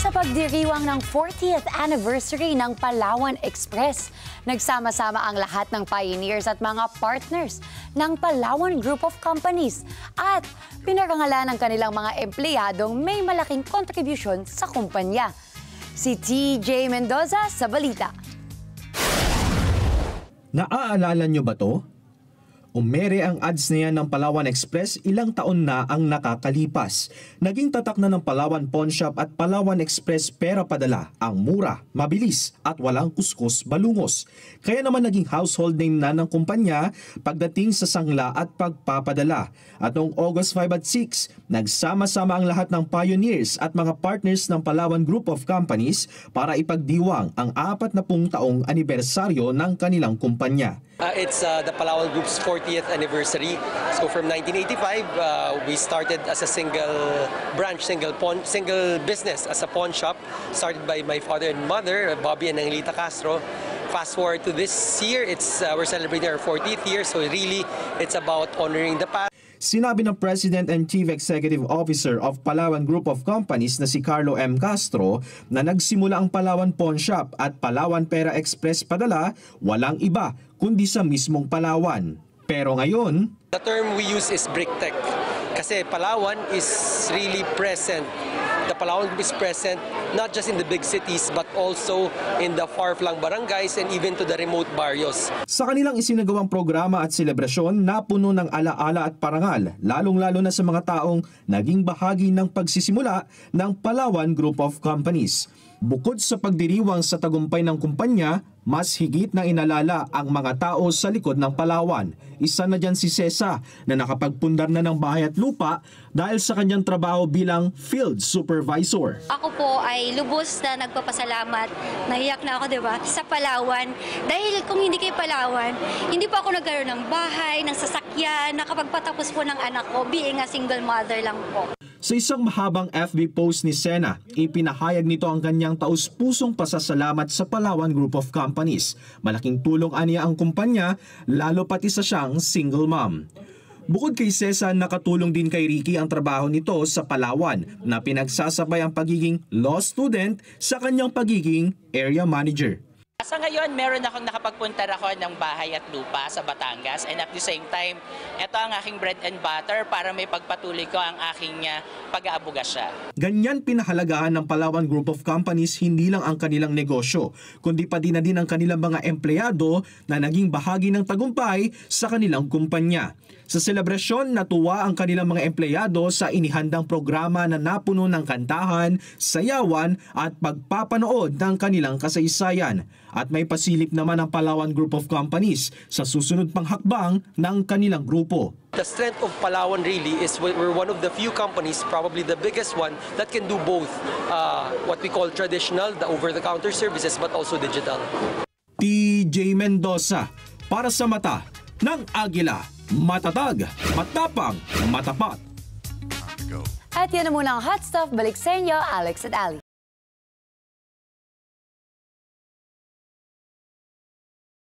Sa pagdiriwang ng 40th anniversary ng Palawan Express, nagsama-sama ang lahat ng pioneers at mga partners ng Palawan Group of Companies at pinarangalan ng kanilang mga empleyadong may malaking kontribusyon sa kumpanya. Si TJ Mendoza sa balita. Naaalala nyo ba to? Umere ang ads na yan ng Palawan Express ilang taon na ang nakakalipas. Naging tatak na ng Palawan Pawn Shop at Palawan Express pera padala ang mura, mabilis at walang kuskus balungos. Kaya naman naging household name na ng kumpanya pagdating sa sangla at pagpapadala. At noong August 5 at 6, nagsama-sama ang lahat ng pioneers at mga partners ng Palawan Group of Companies para ipagdiwang ang 40 taong anibersaryo ng kanilang kumpanya. It's the Palawan Group's 40th anniversary. So from 1985, we started as a single branch, single business as a pawn shop, started by my father and mother, Bobby and Angelita Castro. Fast forward to this year, we're celebrating our 40th year, so really it's about honoring the past. Sinabi ng President and Chief Executive Officer of Palawan Group of Companies na si Carlo M. Castro na nagsimula ang Palawan Pawn Shop at Palawan Pera Express Padala walang iba kundi sa mismong Palawan. Pero ngayon, the term we use is BRICTEC kasi Palawan is really present. The Palawan Group is present not just in the big cities but also in the far-flung barangays and even to the remote barrios. Sa kanilang isinagawang programa at selebrasyon, napuno ng alaala at parangal, lalong-lalo na sa mga taong naging bahagi ng pagsisimula ng Palawan Group of Companies. Bukod sa pagdiriwang sa tagumpay ng kumpanya, mas higit na inalala ang mga tao sa likod ng Palawan. Isa na dyan si Cesa na nakapagpundar na ng bahay at lupa dahil sa kanyang trabaho bilang field supervisor. Ako po ay lubos na nagpapasalamat. Nahiyak na ako, diba? Sa Palawan. Dahil kung hindi kay Palawan, hindi pa ako nagkaroon ng bahay, ng sasakyan, nakapagpatapos po ng anak ko, being a single mother lang po. Sa isang mahabang FB post ni Sena, ipinahayag nito ang kanyang taus-pusong pasasalamat sa Palawan Group of Companies. Malaking tulong aniya ang kumpanya, lalo pati sa siyang single mom. Bukod kay Cesa, nakatulong din kay Ricky ang trabaho nito sa Palawan na pinagsasabay ang pagiging law student sa kanyang pagiging area manager. Sa ngayon, meron akong nakapagpunta ako ng bahay at lupa sa Batangas and at the same time, ito ang aking bread and butter para may pagpatuloy ko ang aking pag-aabogasya. Ganyan pinahalagahan ng Palawan Group of Companies hindi lang ang kanilang negosyo, kundi pati na din ang kanilang mga empleyado na naging bahagi ng tagumpay sa kanilang kumpanya. Sa selebrasyon, natuwa ang kanilang mga empleyado sa inihandang programa na napuno ng kantahan, sayawan at pagpapanood ng kanilang kasaysayan. At may pasilip naman ang Palawan Group of Companies sa susunod pang hakbang ng kanilang grupo. The strength of Palawan really is we're one of the few companies, probably the biggest one, that can do both what we call traditional, the over-the-counter services, but also digital. TJ Mendoza para sa Mata ng Agila. Matatag, matapang, matapat. At yan na muna ang hot stuff. Balik sa inyo, Alex at Ali.